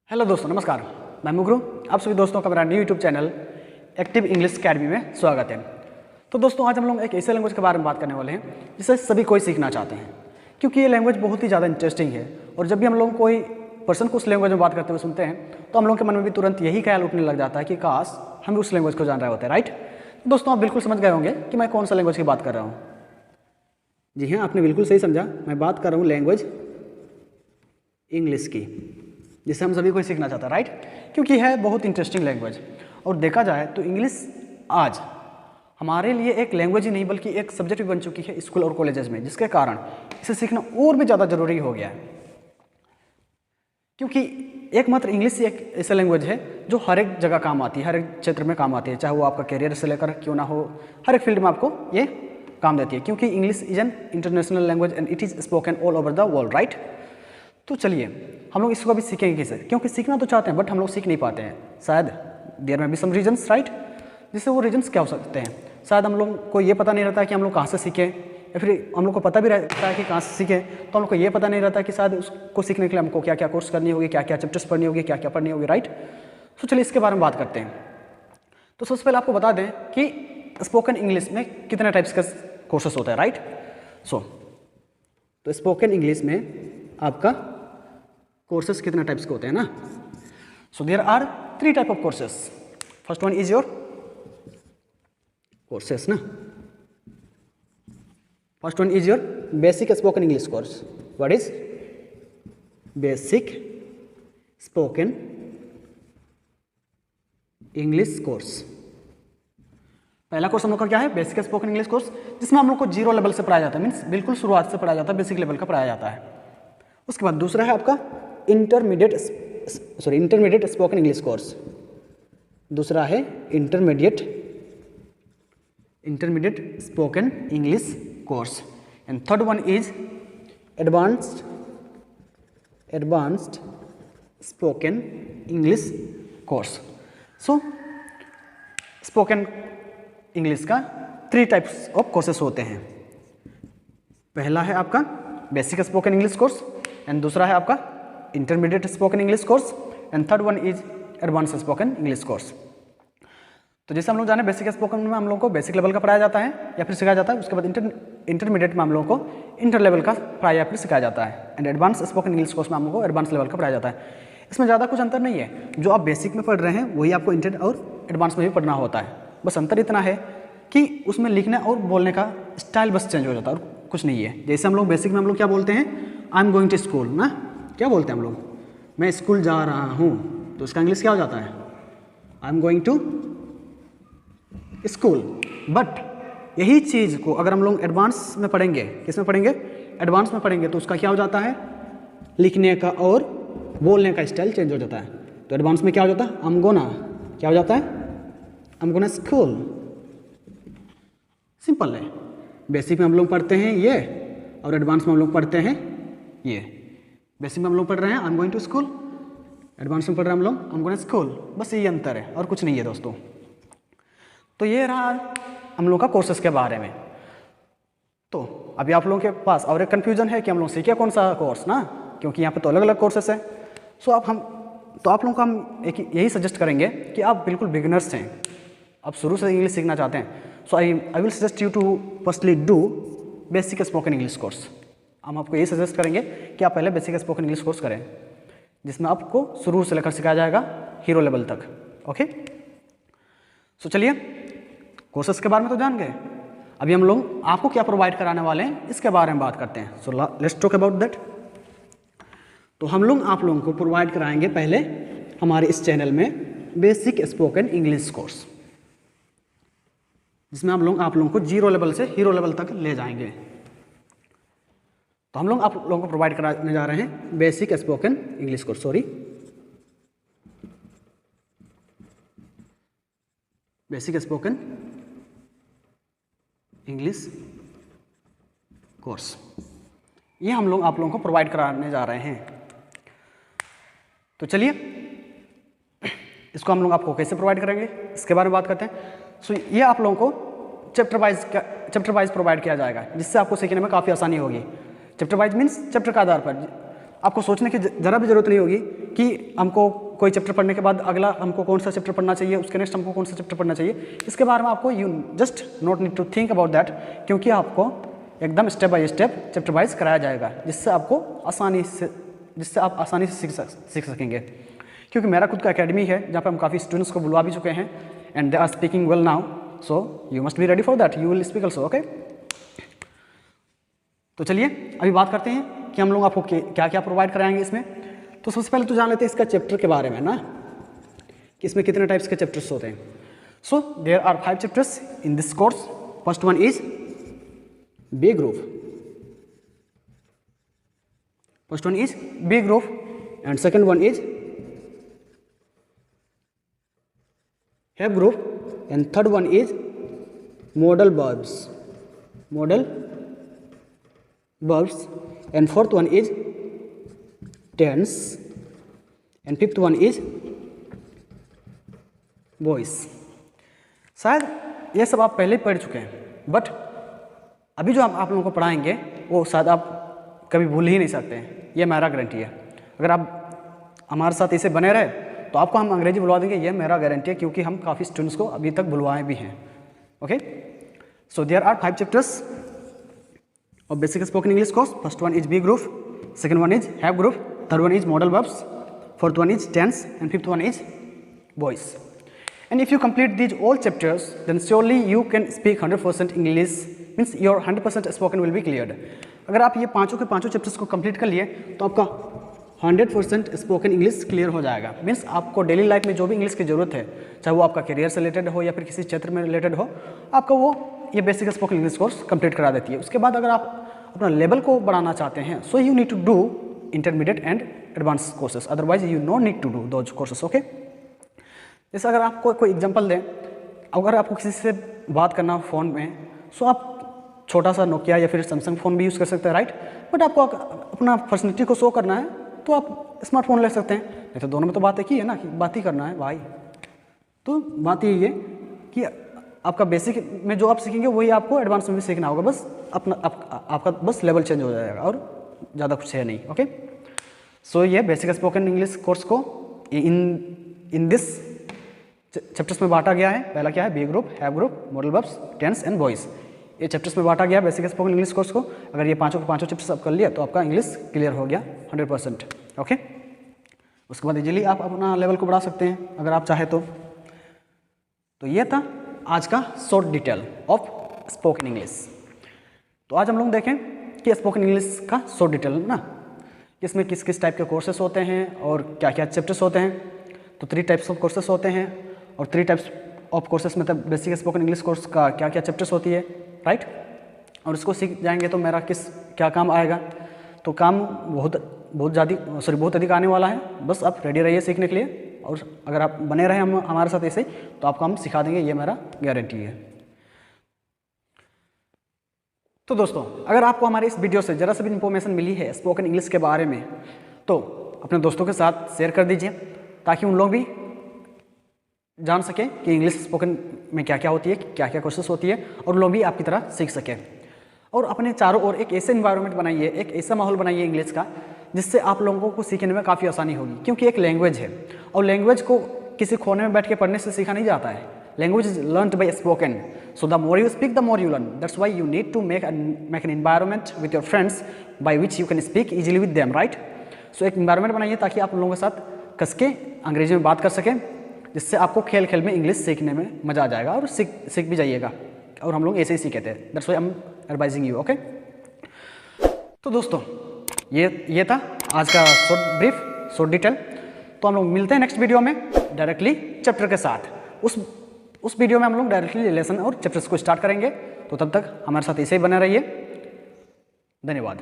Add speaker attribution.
Speaker 1: Hello दोस्तों, नमस्कार। मैं मुगरू, आप सभी दोस्तों का मेरा new YouTube channel active English academy में स्वागत है। तो दोस्तों, आज हम लोग एक ऐसे लैंग्वेज के बारे में बात करने वाले हैं जिसे सभी कोई सीखना चाहते हैं, क्योंकि ये लैंग्वेज बहुत ही ज़्यादा इंटरेस्टिंग है। और जब भी हम लोग कोई पर्सन को उस लैंग्वेज में बात करते हुए सुनते हैं तो हम लोग के मन में भी तुरंत यही ख्याल उठने लग जाता है कि काश हम उस लैंग्वेज को जान रहे होते हैं, राइट। तो दोस्तों, आप बिल्कुल समझ गए होंगे कि मैं कौन सा लैंग्वेज की बात कर रहा हूँ। जी हाँ, आपने बिल्कुल सही समझा। मैं बात कर रहा हूँ लैंग्वेज इंग्लिश की, जिसे हम सभी को सीखना चाहता है, राइट, क्योंकि है बहुत इंटरेस्टिंग लैंग्वेज। और देखा जाए तो इंग्लिश आज हमारे लिए एक लैंग्वेज ही नहीं बल्कि एक सब्जेक्ट भी बन चुकी है स्कूल और कॉलेजेस में, जिसके कारण इसे सीखना और भी ज़्यादा जरूरी हो गया है। क्योंकि एकमात्र इंग्लिश ही एक ऐसा लैंग्वेज है जो हर एक जगह काम आती है, हर एक क्षेत्र में काम आती है, चाहे वो आपका करियर से लेकर क्यों ना हो, हर एक फील्ड में आपको ये काम देती है। क्योंकि English is an international language and it is spoken all over the world, right. तो चलिए हम लोग इसको अभी सीखेंगे कैसे, क्योंकि सीखना तो चाहते हैं बट हम लोग सीख नहीं पाते हैं। शायद देयर में बी सम रीजन्स, राइट। जिससे वो रीजन्स क्या हो सकते हैं? शायद हम लोग को ये पता नहीं रहता है कि हम लोग कहाँ से सीखें, या फिर हम लोग को पता भी रहता है कि कहाँ से सीखें तो हम लोग को ये पता नहीं रहता है कि शायद उसको सीखने के लिए हमको क्या क्या कोर्स करनी होगी, क्या क्या चैप्टर्स पढ़नी होगी, क्या क्या पढ़नी होगी, राइट। तो चलिए इसके बारे में बात करते हैं। तो सबसे पहले आपको बता दें कि स्पोकन इंग्लिश में कितने टाइप्स का कोर्सेस होता है, राइट। तो स्पोकन इंग्लिश में आपका कोर्सेस कितने टाइप्स के होते हैं ना। So there are 3 type of courses. First one is your courses ना। First one is your basic spoken English course. What is basic spoken English course? पहला कोर्स हम लोग का क्या है? बेसिक स्पोकन इंग्लिश कोर्स, जिसमें हम लोग को 0 लेवल से पढ़ाया जाता है, मीन्स बिल्कुल शुरुआत से पढ़ाया जाता है, बेसिक लेवल का पढ़ाया जाता है। उसके बाद दूसरा है आपका इंटरमीडिएट स्पोकन इंग्लिश कोर्स। दूसरा है intermediate spoken English course. And third one is advanced spoken English course. So spoken English का 3 टाइप्स ऑफ कोर्सेस होते हैं। पहला है आपका basic spoken English course, and दूसरा है आपका intermediate spoken English course, and third one is advance spoken English course. तो जैसे हम लोग जाने बेसिक स्पोकन में हम लोग को बेसिक लेवल का पढ़ाया जाता है या फिर सिखाया जाता है। उसके बाद इंटरमीडिएट में हम लोग को इंटर लेवल का पढ़ाया या फिर सिखाया जाता है, and advance spoken English course में हम लोग को एडवांस लेवल का पढ़ाया जाता है। इसमें ज़्यादा कुछ अंतर नहीं है, जो आप बेसिक में पढ़ रहे हैं वही आपको इंटर और एडवांस में भी पढ़ना होता है। बस अंतर इतना है कि उसमें लिखने और बोलने का स्टाइल बस चेंज हो जाता है और कुछ नहीं है। जैसे हम लोग बेसिक में हम लोग क्या बोलते हैं, I am going to school ना, क्या बोलते हैं हम लोग, मैं स्कूल जा रहा हूँ, तो उसका इंग्लिश क्या हो जाता है? I am going to school. But यही चीज़ को अगर हम लोग एडवांस में पढ़ेंगे, किस में पढ़ेंगे? एडवांस में पढ़ेंगे, तो उसका क्या हो जाता है? लिखने का और बोलने का स्टाइल चेंज हो जाता है। तो एडवांस में क्या हो जाता है? आई एम गोना, क्या हो जाता है? I am gonna school. Simple है। बेसिक में हम लोग पढ़ते हैं ये, और एडवांस में हम लोग पढ़ते हैं ये। बेसिक में हम लोग पढ़ रहे हैं I am going to school, advance में पढ़ रहे हैं हम लोग I am going to school. बस यही अंतर है और कुछ नहीं है दोस्तों। तो ये रहा हम लोग का कोर्सेस के बारे में। तो अभी आप लोगों के पास और एक कन्फ्यूजन है कि हम लोग सीखे कौन सा कोर्स ना, क्योंकि यहाँ पे तो अलग अलग कोर्सेस है। सो आप लोगों को हम एक यही सजेस्ट करेंगे कि आप बिल्कुल बिगिनर्स हैं, आप शुरू से इंग्लिश सीखना चाहते हैं। So I will suggest you to firstly do basic spoken English course. हम आपको यही सजेस्ट करेंगे कि आप पहले बेसिक स्पोकन इंग्लिश कोर्स करें, जिसमें आपको शुरू से लेकर सिखाया जाएगा हीरो लेवल तक। ओके, सो चलिए कोर्सेस के बारे में तो जान गए। अभी हम लोग आपको क्या प्रोवाइड कराने वाले हैं इसके बारे में बात करते हैं। So let's talk about that. तो हम लोग आप लोगों को प्रोवाइड कराएंगे पहले हमारे इस चैनल में बेसिक स्पोकन इंग्लिश कोर्स, जिसमें हम लोग आप लोगों को 0 लेवल से हीरो लेवल तक ले जाएंगे। तो हम लोग आप लोगों को प्रोवाइड कराने जा रहे हैं basic spoken English course, basic spoken English course. ये हम लोग आप लोगों को प्रोवाइड कराने जा रहे हैं। तो चलिए इसको हम लोग आपको कैसे प्रोवाइड करेंगे इसके बारे में बात करते हैं। सो ये आप लोगों को चैप्टर वाइज प्रोवाइड किया जाएगा, जिससे आपको सीखने में काफ़ी आसानी होगी। चैप्टर वाइज मीन्स चैप्टर के आधार पर आपको सोचने की जरा भी जरूरत नहीं होगी कि हमको कोई चैप्टर पढ़ने के बाद अगला हमको कौन सा चैप्टर पढ़ना चाहिए, उसके नेक्स्ट हमको कौन सा चैप्टर पढ़ना चाहिए, इसके बारे में आपको you just not need to think about that, क्योंकि आपको एकदम step by step chapter wise कराया जाएगा, जिससे आप आसानी से सीख सकेंगे। क्योंकि मेरा खुद का एकेडमी है जहाँ पे हम काफ़ी स्टूडेंट्स को बुलवा भी चुके हैं and they are speaking well now, so you must be ready for that, you will speak also, okay. तो चलिए अभी बात करते हैं कि हम लोग आपको क्या क्या प्रोवाइड कराएंगे इसमें। तो सबसे पहले तो जान लेते हैं इसका चैप्टर के बारे में ना, कि इसमें कितने टाइप्स के चैप्टर्स होते हैं। So there are 5 chapters in this course. First one is be group, first one is be group and second one is have group and third one is modal verbs, and fourth one is tense and fifth one is voice। शायद ये सब आप पहले ही पढ़ चुके हैं, but अभी जो हम आप लोगों को पढ़ाएंगे वो शायद आप कभी भूल ही नहीं सकते हैं, ये मेरा गारंटी है। अगर आप हमारे साथ इसे बने रहे तो आपको हम अंग्रेजी बुलवा देंगे, ये मेरा गारंटी है, क्योंकि हम काफ़ी स्टूडेंट्स को अभी तक बुलवाए भी हैं, okay. So there are 5 chapters of basic spoken English course. First one is B group, second one is have group, third one is modal verbs, fourth one is tense and fifth one is voice। And if you complete these all chapters, then surely you can speak 100% English, means your 100% spoken will be cleared। अगर आप ये पांचों के पांचों chapters को complete कर लिए तो आपका 100% स्पोकन इंग्लिश क्लियर हो जाएगा। मीन्स आपको डेली लाइफ में जो भी इंग्लिश की ज़रूरत है, चाहे वो आपका करियर से रिलेटेड हो या फिर किसी क्षेत्र में रिलेटेड हो, आपका वो ये basic spoken English course complete करा देती है। उसके बाद अगर आप अपना लेवल को बढ़ाना चाहते हैं, so you need to do intermediate and advance courses, otherwise you not need to do those courses, okay. जैसे अगर आपको कोई एग्जांपल दें, अगर आपको किसी से बात करना हो फ़ोन में, सो आप छोटा सा नोकिया या फिर सैमसंग फ़ोन भी यूज़ कर सकते हैं, राइट। बट आपको अपना पर्सनैलिटी को शो करना है तो आप स्मार्टफोन ले सकते हैं। नहीं तो दोनों में तो बात एक ही है ना, कि बात ही करना है भाई। तो बात यही है कि आपका बेसिक में जो आप सीखेंगे वही आपको एडवांस में भी सीखना होगा, बस आपका बस लेवल चेंज हो जाएगा और ज़्यादा कुछ है नहीं, ओके। सो ये बेसिक स्पोकन इंग्लिश कोर्स को इन दिस चैप्टर्स में बांटा गया है। पहला क्या है, be group, have group, modal verbs, tense and voice, ये चैप्टर्स में बांटा गया बेसिक स्पोकन इंग्लिश कोर्स को। अगर ये पांचों के पांचों चैप्टर्स आप कर लिया तो आपका इंग्लिश क्लियर हो गया 100%, ओके। उसके बाद इजीली आप अपना लेवल को बढ़ा सकते हैं अगर आप चाहे तो। ये था आज का short detail of spoken English. तो आज हम लोग देखें कि स्पोकन इंग्लिश का शॉर्ट डिटेल ना, इसमें किस किस टाइप के कोर्सेस होते हैं और क्या क्या चैप्टर्स होते हैं। तो 3 टाइप्स ऑफ कोर्सेस होते हैं और 3 टाइप्स ऑफ कोर्सेस मतलब बेसिक स्पोकन इंग्लिश कोर्स का क्या क्या चैप्टर्स होती है, राइट। और इसको सीख जाएंगे तो मेरा क्या काम आएगा। तो काम बहुत अधिक आने वाला है, बस आप रेडी रहिए सीखने के लिए। और अगर आप बने रहे हमारे साथ ऐसे तो आपको हम सिखा देंगे, ये मेरा गारंटी है। तो दोस्तों, अगर आपको हमारे इस वीडियो से ज़रा सा भी इंफॉर्मेशन मिली है स्पोकन इंग्लिश के बारे में, तो अपने दोस्तों के साथ शेयर कर दीजिए, ताकि उन लोग भी जान सकें कि इंग्लिश स्पोकन में क्या क्या होती है, क्या क्या कोर्सेस होती है, और लोग भी आपकी तरह सीख सकें। और अपने चारों ओर एक ऐसे इन्वायरमेंट बनाइए, एक ऐसा माहौल बनाइए इंग्लिश का, जिससे आप लोगों को सीखने में काफ़ी आसानी होगी। क्योंकि एक लैंग्वेज है और लैंग्वेज को किसी कोने में बैठ के पढ़ने से सीखा नहीं जाता है। Language is learned by spoken, so the more you speak the more you learn. That's why you need to make an environment with your friends by which you can speak easily with them, right. So एक environment बनाइए ताकि आप उन लोगों के साथ कस के अंग्रेजी में बात कर सकें, जिससे आपको खेल खेल में इंग्लिश सीखने में मज़ा आ जाएगा और सीख भी जाइएगा। और हम लोग ऐसे ही सीखे थे, that's why I am advising you, okay. तो दोस्तों, ये था आज का शॉर्ट डिटेल। तो हम लोग मिलते हैं नेक्स्ट वीडियो में डायरेक्टली चैप्टर के साथ। उस वीडियो में हम लोग डायरेक्टली लेसन और चैप्टर्स को स्टार्ट करेंगे। तो तब तक हमारे साथ ऐसे ही बने रहिए। धन्यवाद।